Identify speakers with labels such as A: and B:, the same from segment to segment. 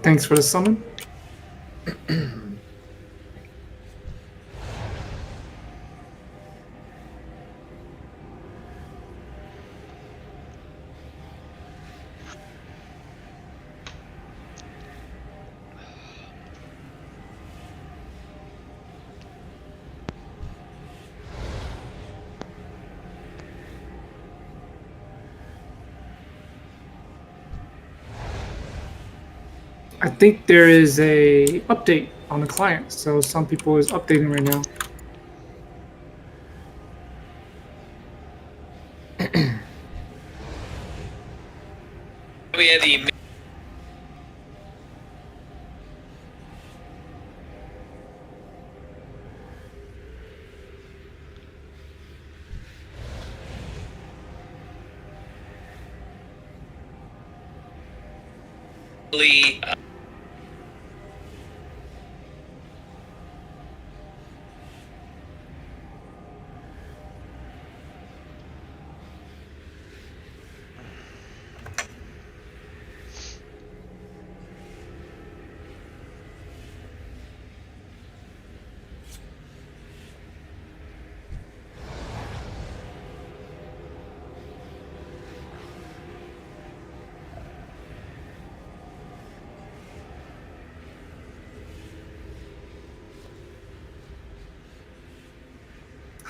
A: Thanks for the summon. I think there is a update on the client, so some people is updating right now.
B: We had the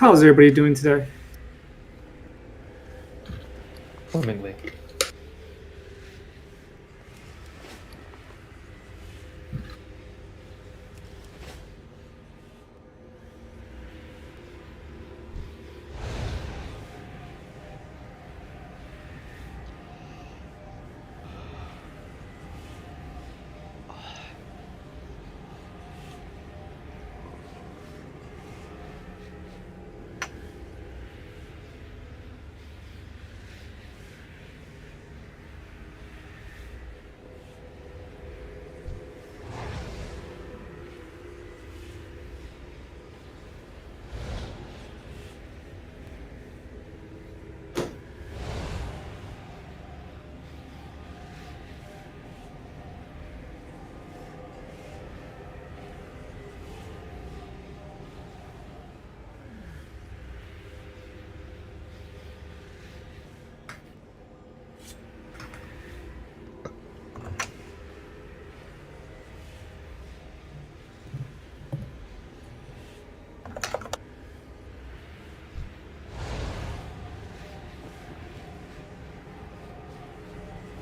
A: How's everybody doing today?
C: Swimmingly.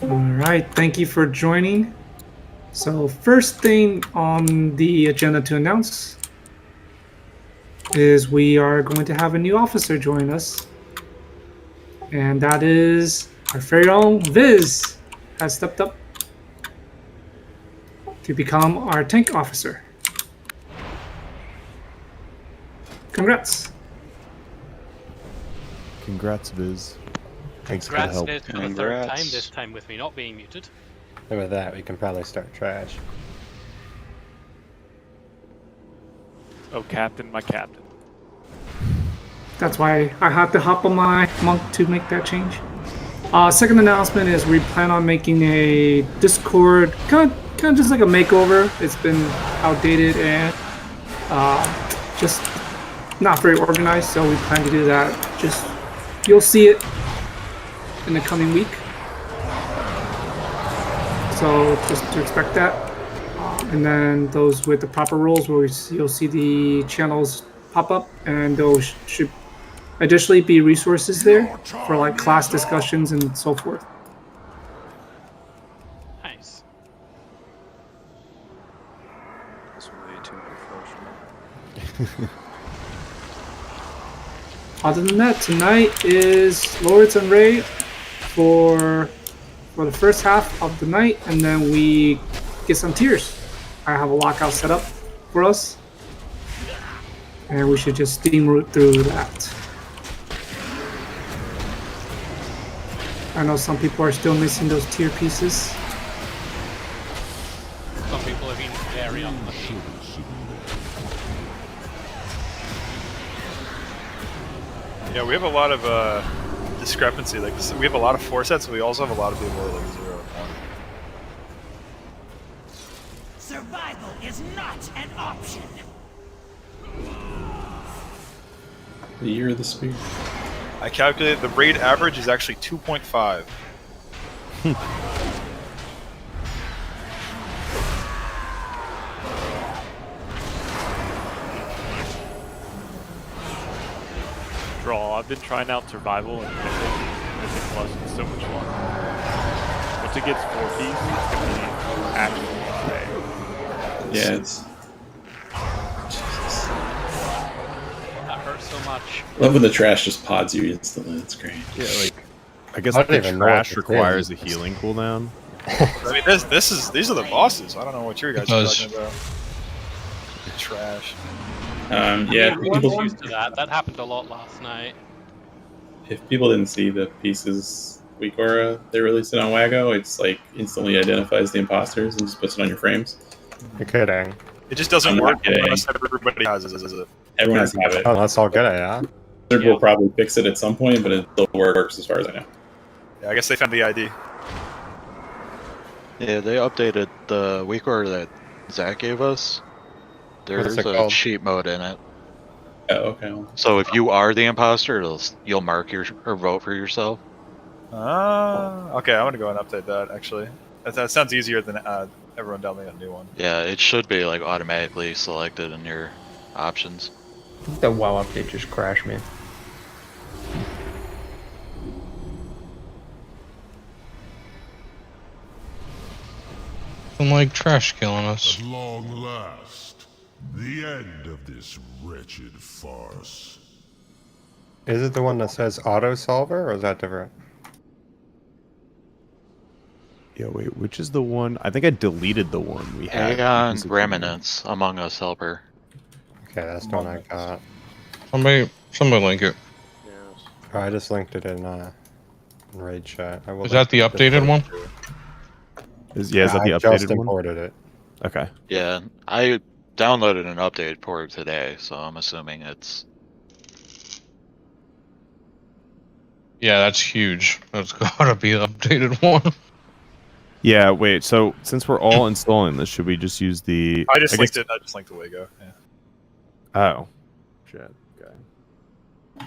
A: All right, thank you for joining. So first thing on the agenda to announce is we are going to have a new officer join us, and that is our very own Viz has stepped up to become our tank officer. Congrats.
D: Congrats, Viz. Thanks for the
E: Congrats,
D: help.
E: Viz, for the third time, this time with me not being muted.
C: And with that, we can probably start trash.
F: Oh, Captain, my Captain.
A: That's why I had to hop on my monk to make that change. Second announcement is we plan on making a Discord, kind of just like a makeover. It's been outdated and just not very organized, so we plan to do that. Just you'll see it in the coming week. So just to expect that. And then those with the proper roles, where you'll see the channels pop up, and those should additionally be resources there for like class discussions and so forth.
E: Nice.
F: That's way too unfortunate.
A: Other than that, tonight is Lords and Ray for the first half of the night, and then we get some tiers. I have a lockout set up for us, and we should just steam root through that. I know some people are still missing those tier pieces.
E: Some people have been very unlucky.
G: Yeah, we have a lot of discrepancy. Like we have a lot of 4 sets, but we also have a lot of people who are like 0 and 1.
H: is not an option.
I: The year of the spear.
G: I calculated the raid average is actually 2.5.
F: Draw. I've been trying out survival and Mythic Plus. It's so much fun. Once it gets 4 piece, it's gonna be actually insane.
I: Yeah, it's.
E: That hurts so much.
I: Love when the trash just pods you instantly. It's great.
D: Yeah, like I guess
C: I don't
D: the
C: even know what
D: trash
C: this
D: requires
C: is.
D: a healing cooldown.
G: I mean, these are the bosses. I don't know what you guys are talking about. Trash.
I: Yeah,
E: We're
I: people,
E: used to that. That happened a lot last night.
I: if people didn't see the pieces week aura they released it on Wago, it's like instantly identifies the imposters and just puts it on your frames.
C: You're kidding.
G: It just doesn't
I: I'm
G: work
I: not kidding.
G: unless everybody has it.
I: Everyone has to have it.
C: Oh, that's all good, yeah?
I: Third will probably fix it at some point, but it still works as far as I know.
G: Yeah, I guess they found the ID.
J: Yeah, they updated the week order that Zach gave us. There's
C: it
J: a
C: called?
J: cheat mode in it.
I: Oh, okay. Well,
J: So if you are the imposter, you'll mark your or vote for yourself.
G: Okay, I'm gonna go and update that actually. That sounds easier than everyone downloading a new one.
J: Yeah, it should be like automatically selected in your options.
K: The WoW update just crashed me.
L: Something like trash killing us.
M: At long last, the end of this wretched farce.
C: Is it the one that says auto solver or is that different?
D: Yeah, wait, which is the one? I think I deleted the one we had.
J: Aeon
D: because of-
J: Remnants, Among Us helper.
C: Okay, that's the one I got.
L: Somebody link it.
C: Oh, I just linked it in raid chat. I will
L: Is that the
C: link it
L: updated one?
D: Is that the
C: I
D: updated
C: just
D: one?
C: imported it.
D: Okay.
J: Yeah, I downloaded an updated port today, so I'm assuming it's...
L: Yeah, that's huge. That's gotta be the updated one.
D: Yeah, wait, so since we're all installing this, should we just use the...
G: I just linked
D: guess-
G: it. I just linked the Wago. Yeah.
D: Oh. Shit. Okay.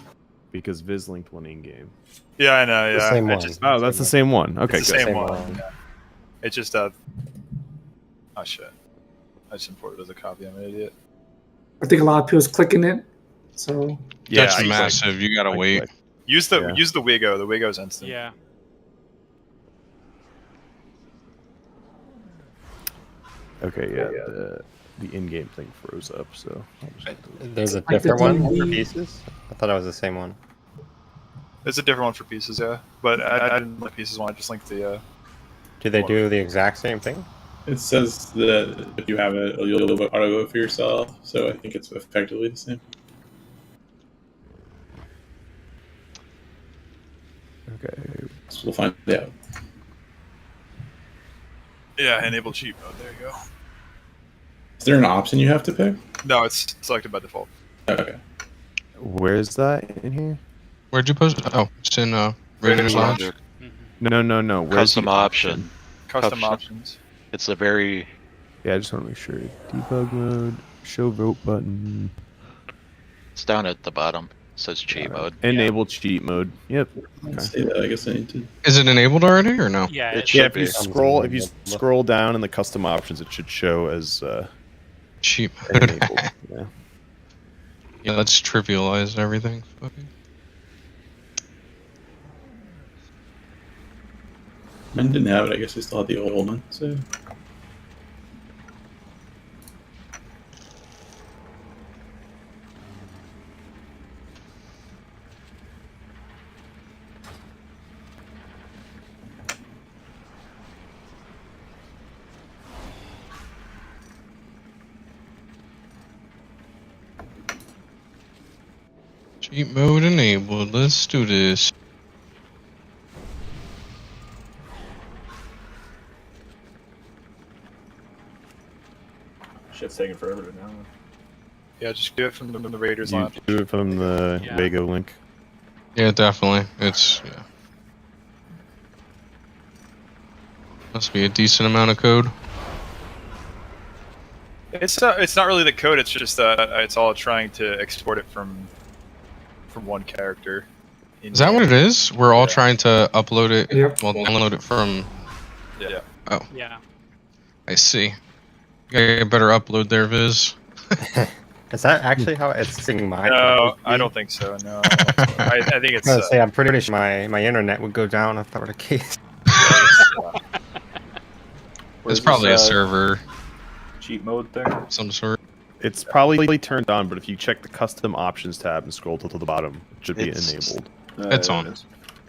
D: Because Viz linked one in-game.
G: Yeah, I know.
C: The
G: Yeah.
C: same
G: It
C: one.
G: just-
D: Oh, that's the same one. Okay,
G: it's the
D: good.
G: same
C: Same
G: one.
C: one.
G: Yeah. It just oh shit. I just imported it as a copy. I'm an idiot.
A: I think a lot of people's clicking it. So
D: Yeah,
L: That's
D: I
L: massive. You gotta wait.
G: Use the
D: Yeah.
G: use the Wago. The Wago's instant.
E: Yeah.
D: Okay, yeah, the in-game thing froze up, so... I'll just have to-
C: There's a
A: Like the
C: different one for
A: DMV.
C: pieces? I thought it was the same one.
G: It's a different one for pieces, yeah. But I didn't link pieces one. I just linked the.
C: Do they do the exact same thing?
I: it says that if you have it, you'll auto vote for yourself. So I think it's effectively the same.
D: Okay.
I: So we'll find out.
G: Yeah, enable cheat mode. There you go.
I: Is there an option you have to pick?
G: No, it's selected by default.
I: Okay.
D: Where's that in here?
L: Where'd you post it? Oh, it's in Raiders Lodge.
J: Logic.
D: No. Where's
J: Custom
D: the
J: option.
G: Custom options.
J: It's a very...
D: Yeah, I just want to make sure. Debug mode, show vote button.
J: It's down at the bottom. It says cheat mode.
D: Enable cheat mode. Yep.
I: Let's say that. I guess I need to.
L: Is it enabled already or no?
E: Yeah.
J: It
E: It's,
J: should
D: Yeah, if you
J: be.
D: scroll down in the custom options, it should show as
L: Cheap.
D: enabled. Yeah.
L: Yeah, let's trivialize everything. Fucking.
I: Mine didn't have it. I guess I still had the old one. So
L: Cheat mode enabled. Let's do this.
F: Shit's taking forever to download.
G: Yeah, just do it from the Raiders
D: You
G: launch.
D: do it from the
E: Yeah.
D: Wago link.
L: Yeah, definitely. It's yeah. Must be a decent amount of code.
G: It's not really the code. It's just it's all trying to export it from one character.
L: Is that what it is? We're all trying to upload it.
A: Yep.
L: Well, download it from.
G: Yeah.
L: Oh,
E: Yeah.
L: I see. You gotta get a better upload there, Viz.
C: Is that actually how it's seeing my?
G: No, I don't think so. No, I think it's.
C: I was gonna say, I'm pretty sure my internet would go down if that were the case.
L: It's probably a server.
H: Cheat mode thing?
L: Some sort.
D: It's probably turned on, but if you check the custom options tab and scroll to the bottom, it should be enabled.
L: It's on.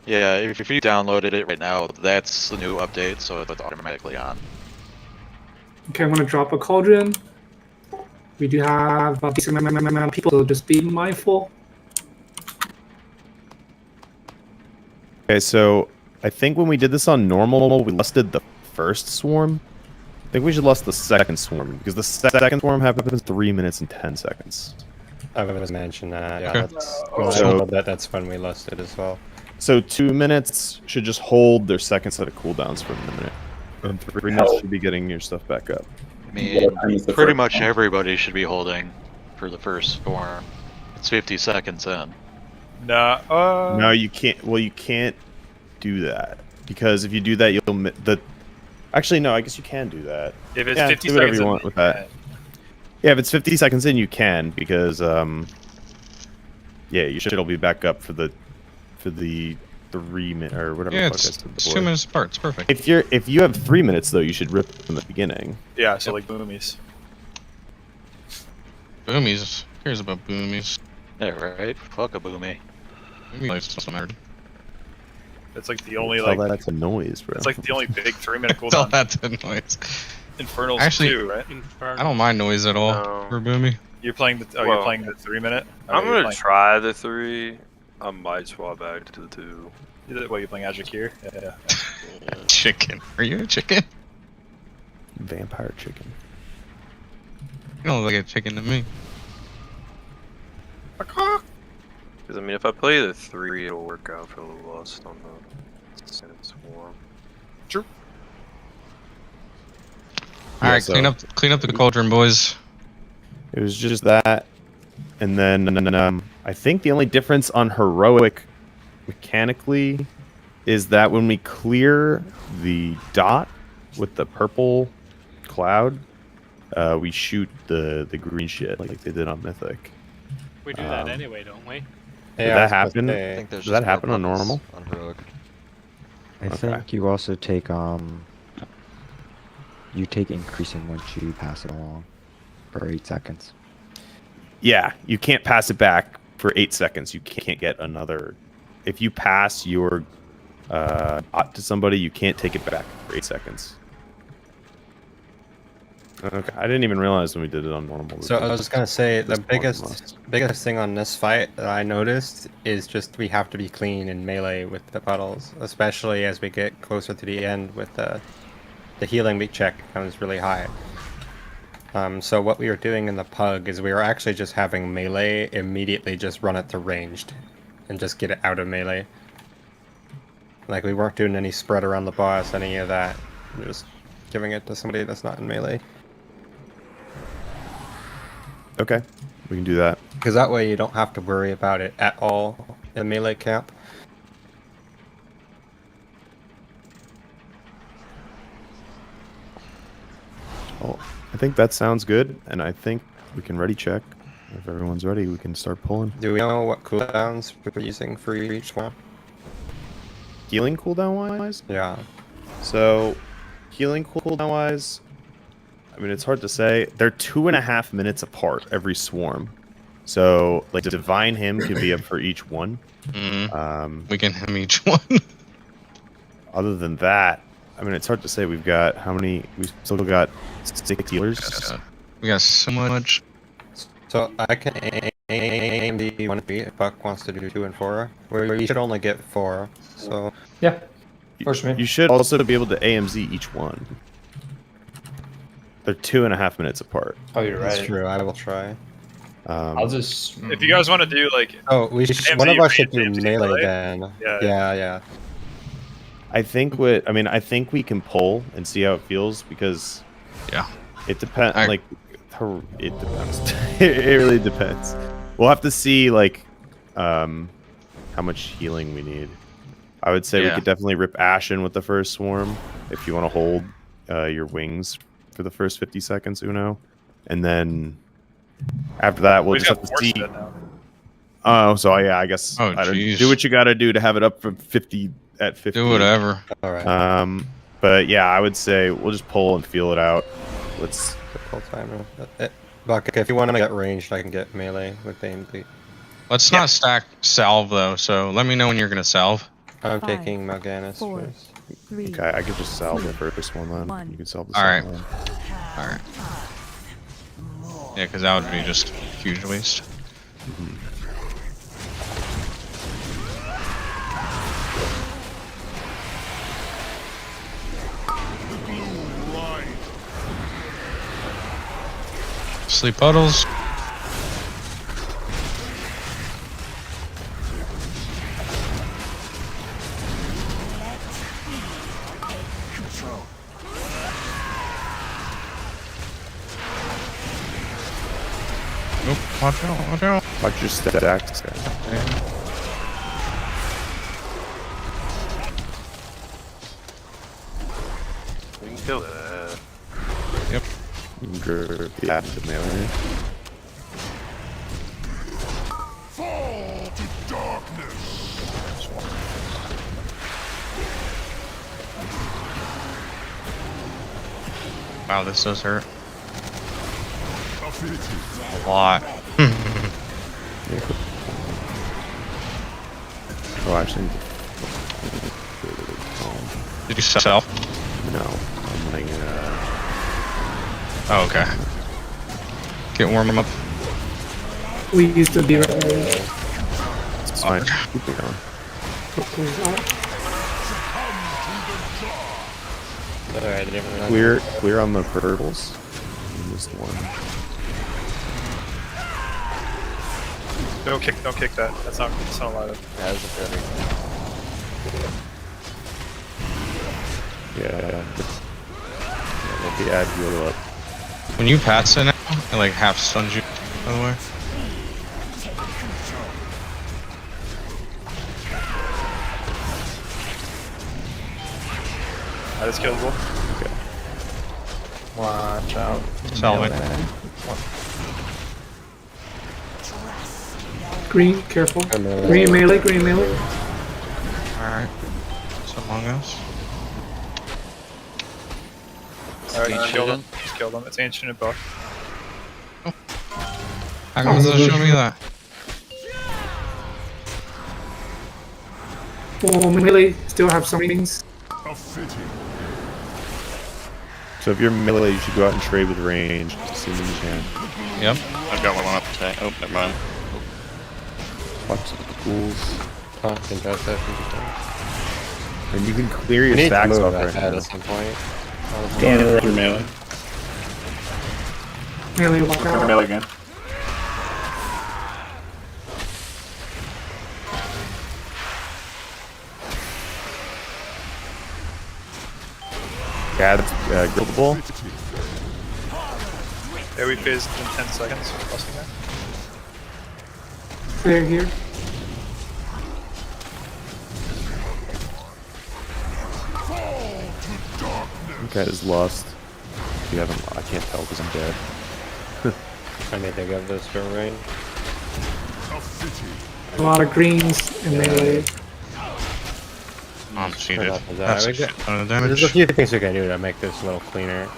J: Yeah, if you downloaded it right now, that's the new update, so it's automatically on.
A: Okay, I'm gonna drop a cauldron. We do have a decent amount of people, so just be mindful.
D: Okay, so I think when we did this on normal, we lusted the first swarm. I think we should lust the second swarm, because the second swarm happens 3 minutes and 10 seconds.
C: I was mentioned that. Yeah,
L: Okay.
C: that's when we lusted as well.
D: So 2 minutes should just hold their second set of cooldowns for a minute. And 3 minutes should be getting your stuff back up.
J: I mean, pretty much everybody should be holding for the first swarm. It's 50 seconds in.
G: Nah.
D: No, you can't. Well, you can't do that because if you do that, you'll Actually, no. I guess you can do that.
G: If it's
D: Yeah,
G: 50
D: do whatever
G: seconds
D: you
G: in,
D: want with that. Yeah, if it's 50 seconds in, you can because yeah, you should all be back up for the 3 minute or whatever.
L: Yeah,
D: the fuck I
L: it's
D: said
L: 2
D: before.
L: minutes apart. It's perfect.
D: If you have 3 minutes though, you should rip from the beginning.
G: Yeah, so like boomies.
L: Boomies. Who cares about boomies?
J: Yeah, right? Fuck a boomy.
L: Boomies doesn't matter.
G: It's like the only
D: Tell
G: like.
D: that's a noise, bro.
G: It's like the only big 3 minute
L: It's all
G: cooldown.
L: that to noise.
G: Infernals
L: Actually,
G: too, right?
L: I don't mind noise at all
H: No.
L: for boomy.
G: You're playing the
H: Well,
G: you're playing the 3 minute.
H: I'm
G: you're
H: gonna
G: playing-
H: try the 3. I might swap back to the 2.
G: What, you're playing Ajikir? Yeah.
L: Chicken. Are you a chicken?
D: Vampire chicken.
L: You don't look like a chicken to me.
H: Because I mean, if I play the 3, it'll work out for the lust on the swarm.
G: True.
L: All right,
D: so-
L: clean up the cauldron, boys.
D: It was just that, and then I think the only difference on heroic mechanically is that when we clear the dot with the purple cloud, we shoot the green shit like they did on Mythic.
E: We do that anyway, don't we?
D: Did
C: Yeah,
D: that
C: I was
D: happen?
C: gonna say-
J: I think there's
D: Does
J: just
D: that
J: more
D: happen on
J: buttons
D: normal?
J: on heroic.
N: I
D: Okay.
N: think you also take you take increasing once you pass it along for 8 seconds.
D: Yeah, you can't pass it back for 8 seconds. You can't get another. If you pass your bot to somebody, you can't take it back for 8 seconds. Okay, I didn't even realize when we did it on normal.
C: So I was just gonna say the
D: Just
C: biggest thing on this fight that I noticed is just we have to be clean in melee with the puddles, especially as we get closer to the end with the healing we check becomes really high. So what we were doing in the pug is we were actually just having melee immediately just run it to ranged and just get it out of melee. Like we weren't doing any spread around the boss, any of that. We're just giving it to somebody that's not in melee.
D: Okay, we can do that.
C: Because that way you don't have to worry about it at all in melee camp.
D: Oh, I think that sounds good, and I think we can ready check. If everyone's ready, we can start pulling.
C: Do we know what cooldowns we're using for each one?
D: Healing cooldown wise?
C: Yeah.
D: So, healing cooldown wise, I mean, it's hard to say. They're 2.5 minutes apart every swarm. So, like, Divine Hymn could be up for each one.
L: We can him each one.
D: Other than that, I mean, it's hard to say. We've got how many? We've still got 6 healers.
L: We got so much.
C: So I can aim the 1 feet if Buck wants to do 2 and 4. Where you should only get 4. So
K: yeah, first me.
D: You should also be able to AMZ each one. They're 2.5 minutes apart.
K: Oh, you're right.
C: That's true. I will try.
K: I'll just.
G: If you guys want to do like,
C: we should,
G: AMZ
C: one of us should do
G: AMZ
C: melee
G: melee?
C: then.
G: Yeah.
D: I think I think we can pull and see how it feels because
L: yeah,
D: it depends.
L: I-
D: Like It depends. It really depends. We'll have to see like how much healing we need. I would say we could definitely rip Ashen with the first swarm if you want to hold your wings for the first 50 seconds, Uno, and then after that we'll just have to see. Oh, so yeah, I guess do what you got to do to have it up for 50 at 50.
L: Do whatever.
C: All right.
D: But yeah, I would say we'll just pull and feel it out. Let's
C: pull timer. Buck, if you want to get ranged, I can get melee with the aim bleed.
L: Let's not stack salve though. So let me know when you're gonna salve.
C: I'm taking Mal'Ganis first.
D: Okay, I could just salve the first one then. You can salve the
L: All
D: second one.
L: All right. Yeah, because that would be just huge waste. Sleep puddles. Nope, watch out, watch out.
D: Watch your stacks.
H: We can kill that.
L: Yep.
D: Yeah, the melee.
M: Fall to darkness.
L: Wow, this does hurt. A lot.
D: Oh, actually.
L: Did you self?
D: No, I'm letting
L: Oh, okay. Get warm up.
A: We used to be right there.
D: It's fine. Keep it going.
C: Alright,
D: Clear on the purples. Just one.
G: Don't kick that. That's not allowed.
C: Yeah, that's a
D: Yeah. Let the ad heal up.
L: When you pass it now, it like half stuns you, by the way.
G: That is killable.
D: Okay.
C: Watch out.
L: Salving.
A: Green, careful. Green melee, green melee.
L: Alright. It's Among Us.
G: Alright, just kill them. Just kill them. It's ancient and buff.
L: How come it doesn't show me that?
A: Oh, melee still have some wings.
D: So if you're melee, you should go out and trade with range as soon as you can.
L: Yep.
J: I've got one up today. Oh, never mind.
D: Watch the pools.
C: Fantastic.
D: And you can clear your stacks off right now.
C: At some point.
I: Going to your melee.
A: Melee, watch out.
G: Melee again.
D: Yeah, that's grillable.
G: Yeah, we phased in 10 seconds. Crossing there.
A: Clear here.
D: Okay, is lost. You haven't. I can't tell because I'm dead.
C: I may think of this for rain.
A: A lot of greens in melee.
L: I'm cheated.
C: That's
L: That's a shit ton of damage.
C: There's a few things we can do to make this a little cleaner.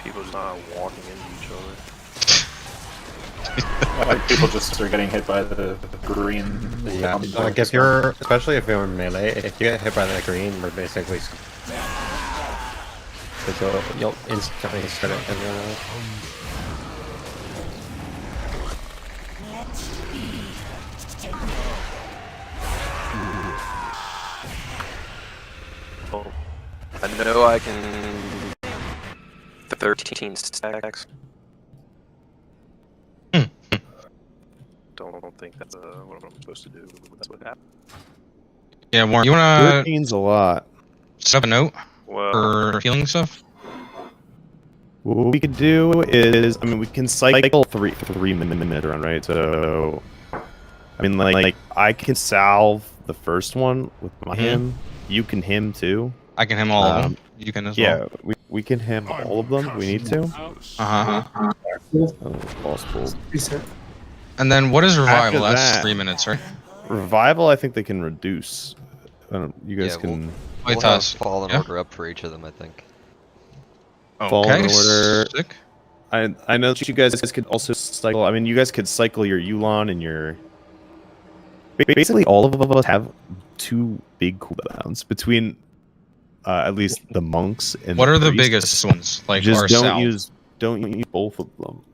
H: People's not walking into each other.
G: Like people just are getting hit by the green.
C: Yeah, like if you're, especially if you're in melee, if you get hit by the green, we're basically. You'll instantly start it everyone else.
H: Oh, I know I can 13 stacks. Don't think that's what I'm supposed to do. That's what happened.
L: Yeah, Warren, you wanna
D: 13's a lot.
L: set up a note
H: Well,
L: for healing stuff?
D: What we could do is, I mean, we can cycle three minute run, right? So, I mean, like I can salve the first one with my him. You can him too.
L: I can him all of them. You can as well.
D: Yeah, we can him all of them. We need to. Balls pulled.
A: Reset.
L: And then what is revival?
D: After
L: That's
D: that-
L: 3 minutes, right?
D: Revival, I think they can reduce. You guys can
O: We'll have fall in order up for each of them, I think.
D: fall in order.
L: Sick.
D: I know that you guys could also cycle. I mean, you guys could cycle your Yulon and your. Basically, all of us have 2 big cooldowns between, at least the monks and.
L: What are the
D: priests.
L: biggest ones? Like
D: Just
L: our
D: don't
L: south?
D: use both of them.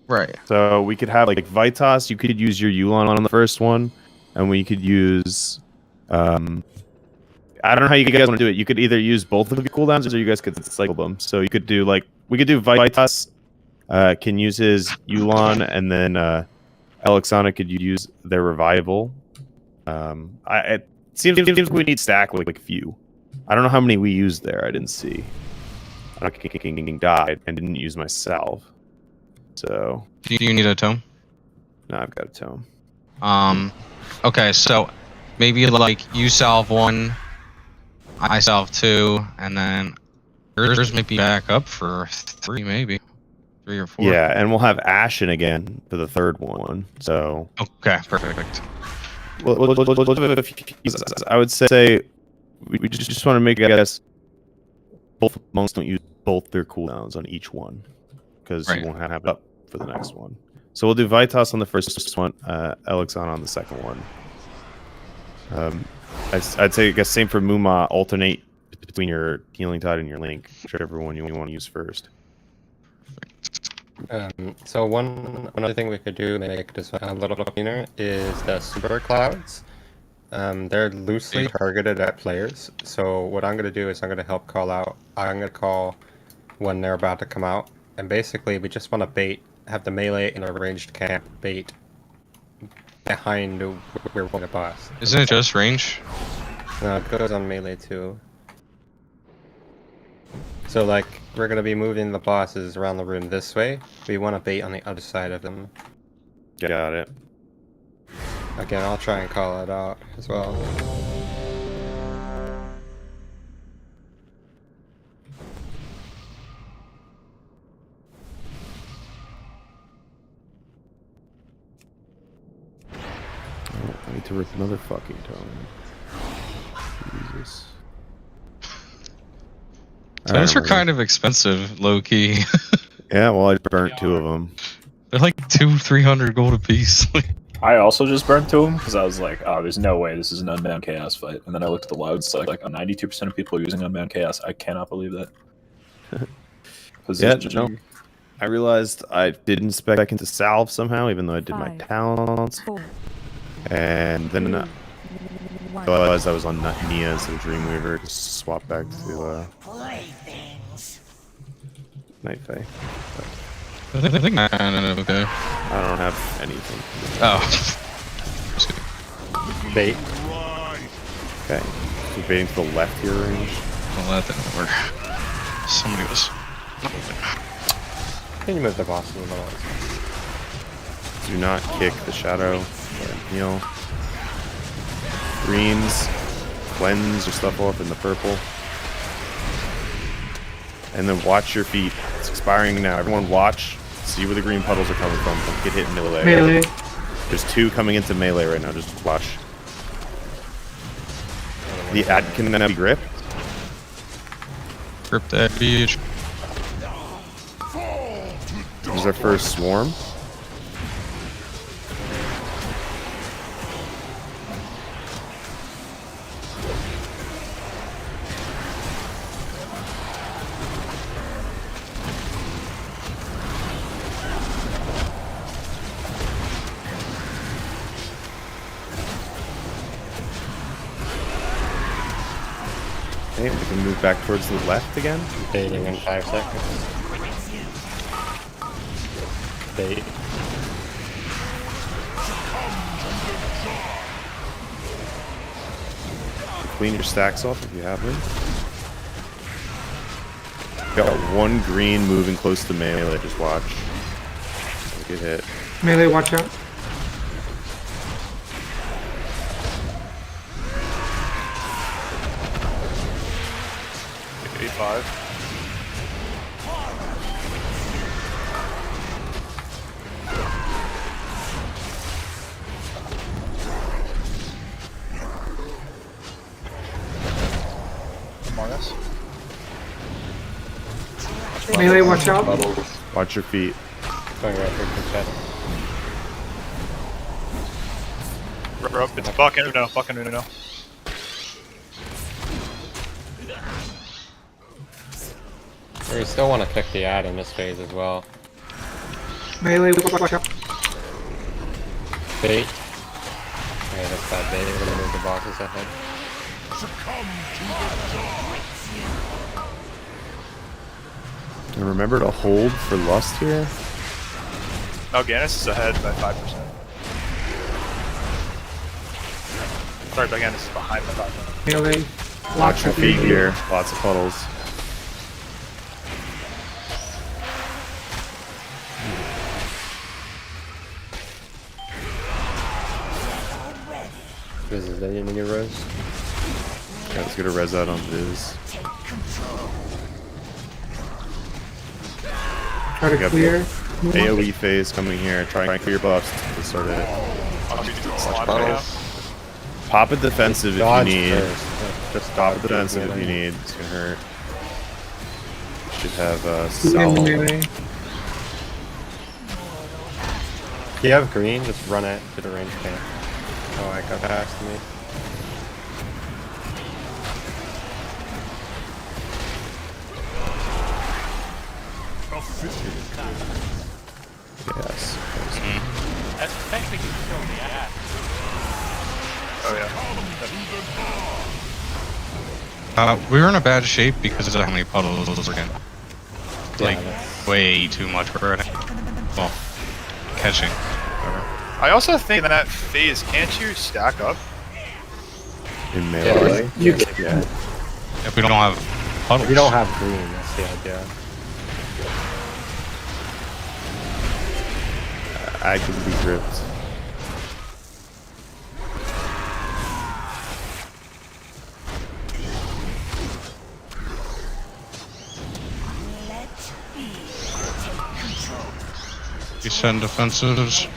L: Right.
D: So we could have like Vitas. You could use your Yulon on the first one, and we could use. I don't know how you guys want to do it. You could either use both of the cooldowns, or you guys could cycle them. So you could do like we could do Vitas. Can use his Yulon, and then Elexana could use their revival. It seems we need stack like few. I don't know how many we used there. I didn't see. I died and didn't use my salve. So.
L: Do you need a tome?
D: No, I've got a tome.
L: Okay, so maybe like you salve 1, I salve 2, and then yours may be back up for 3, maybe 3 or 4.
D: Yeah, and we'll have Ashen again for the third one. So.
L: Okay, perfect.
D: I would say we just want to make, I guess, both monks don't use both their cooldowns on each one, because you won't have it up for the next one. So we'll do Vitas on the first one, Elexana on the second one. I'd say, I guess, same for Muma. Alternate between your Healing Tide and your Link, whichever one you want to use first.
C: So one other thing we could do to make this a little cleaner is the super clouds. They're loosely targeted at players. So what I'm going to do is I'm going to help call out. I'm going to call when they're about to come out. And basically we just want to have the melee in a ranged camp bait behind where we're going to boss.
L: Isn't it just range?
C: No, it goes on melee too. So like, we're going to be moving the bosses around the room this way. We want to bait on the other side of them.
D: Got it.
C: Again, I'll try and call it out as well.
D: Oh, I need to rip another fucking tome. Jesus.
L: Tomes are kind of expensive, low key.
D: Yeah, well, I burnt 2 of them.
L: They're like 200-300 gold apiece.
P: I also just burned 2 of them because I was like, oh, there's no way this is an unbound chaos fight. And then I looked at the logs, like 92% of people are using unbound chaos. I cannot believe that.
D: Yeah, no. I realized I didn't spec back into salve somehow, even though I did my talents. And then I realized I was on Nia instead of Dreamweaver. Just swap back to Night Fae.
L: I think okay.
D: I don't have anything.
L: Oh.
C: Bait.
D: Okay. So baiting to the left here range.
L: Well, that didn't work. Somebody was.
C: Can you move the boss a little?
D: Do not kick the shadow. Heal. Greens. Cleanse your stuff off in the purple. And then watch your feet. It's expiring now. Everyone watch. See where the green puddles are coming from. Don't get hit in melee.
A: Melee.
D: There's 2 coming into melee right now. Just watch. The ad can now be gripped.
L: Grip that bitch.
D: This is our first swarm. Okay, we can move back towards the left again.
C: Baiting in 5 seconds. Bait.
D: Clean your stacks off if you have them. Got one green moving close to melee. Just watch. Get hit.
A: Melee, watch out.
G: $85. Among Us.
A: Melee, watch out.
D: Watch your feet.
G: Rope, it's Buck and Uno. Buck and Uno.
C: We still want to kick the ad in this phase as well.
A: Melee, watch out.
C: Bait. Okay, that's bad bait. We're gonna move the boxes ahead.
D: And remember to hold for lust here.
G: Mal'Ganis is ahead by 5%. Sorry, Mal'Ganis is behind by 5%.
A: Melee,
D: Watch your feet here. Lots of puddles.
C: Viz, is that in your res?
D: Yeah, let's get a res out on Viz.
A: Try to clear.
D: AoE phase coming here. Try and clear buffs to start it. Pop a defensive if you need. Just pop a defensive if you need. It's gonna hurt. Should have salvo.
C: Do you have green? Just run it to the range camp. Oh, I got past me.
D: Yes.
F: That's technically still the ass.
G: Oh yeah.
L: We were in a bad shape because of how many puddles we're getting. Like, way too much for it. Well, catching. Whatever.
G: I also think in that phase, can't you stack up?
D: In melee?
A: You can.
D: Yeah.
L: If we don't have puddles.
C: We don't have green, that's the idea.
D: I can be gripped.
L: You send defensives.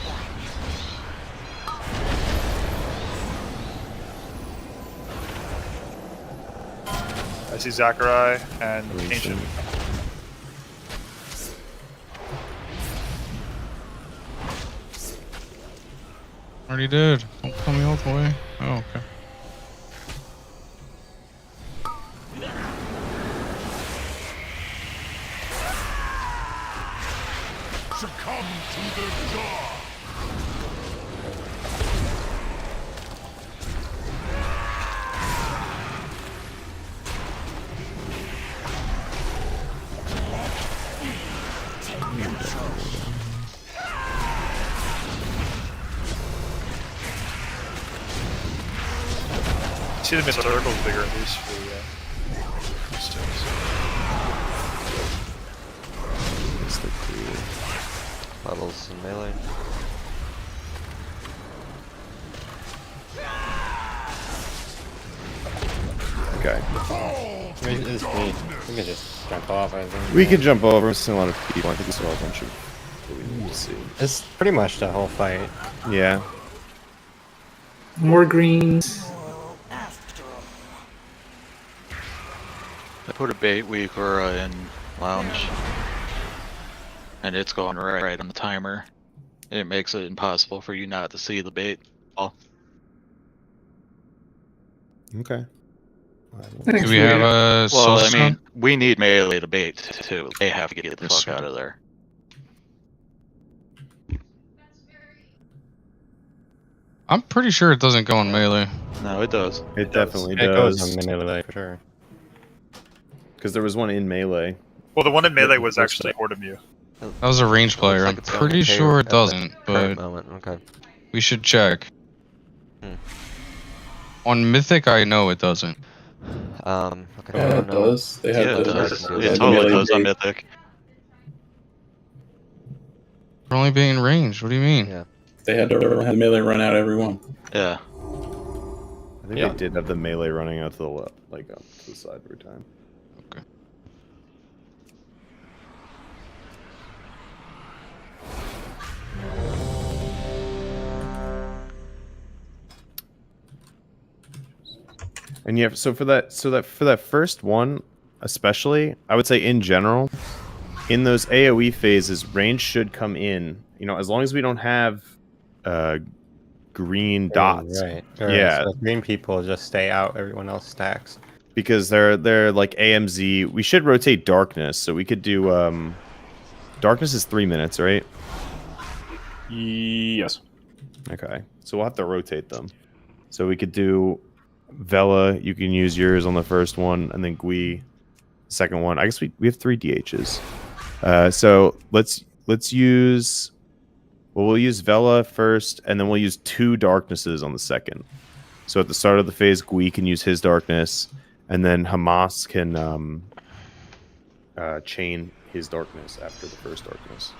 G: I see Zachary and Ancient.
L: Already did. Don't tell me all the way. Oh, okay.
M: Succumb to the dark.
G: See the missile circle's bigger at least for the stones.
D: It's the cool.
O: Puddles and melee.
D: Okay.
C: We can just jump off, I think.
D: We can jump over. We're still a lot of people. I think we still have a bunch of what we need to see.
C: It's pretty much the whole fight.
D: Yeah.
A: More greens.
J: I put a bait Weakora in lounge, and it's going right on the timer. It makes it impossible for you not to see the bait.
D: Okay.
L: Do we have a
J: well, I mean, we need melee to bait too. They have to get the fuck out of there.
L: I'm pretty sure it doesn't go in melee.
J: No, it does.
D: It definitely
C: It
D: does.
C: goes in melee for sure.
D: Because there was one in melee.
G: Well, the one in melee was actually Horde of Mew.
L: That was a range player. I'm pretty sure it doesn't, but
O: Okay.
L: we should check. On Mythic, I know it doesn't.
O: Okay,
I: Yeah, it does. They have
J: Yeah,
I: the,
J: it does.
I: they
J: It
I: have the
J: totally
I: melee
J: does on
I: break.
J: Mythic.
L: We're only being ranged. What do you mean?
O: Yeah.
I: They had to have the melee run out every one.
J: Yeah.
D: I think they did have the melee running out to the left, like up to the side every time.
L: Okay.
D: And yeah, so for that first one, especially, I would say in general, in those AoE phases, range should come in. You know, as long as we don't have green dots.
C: Right.
D: Yeah.
C: So green people just stay out. Everyone else stacks.
D: Because they're like AMZ. We should rotate darkness, so we could do darkness is 3 minutes, right?
P: Yes.
D: Okay. So we'll have to rotate them. So we could do Vela, you can use yours on the first one, and then Gui, second one. I guess we have 3 DHs. So let's use. Well, we'll use Vela first, and then we'll use 2 darknesses on the second. So at the start of the phase, Gui can use his darkness, and then Hamas can chain his darkness after the first darkness.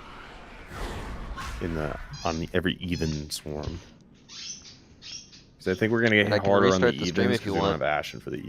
D: On every even swarm. So I think we're gonna get
O: And I can
D: harder on the
O: restart the stream
D: evens
O: if you
D: because we don't
O: want.
D: have Ashen for the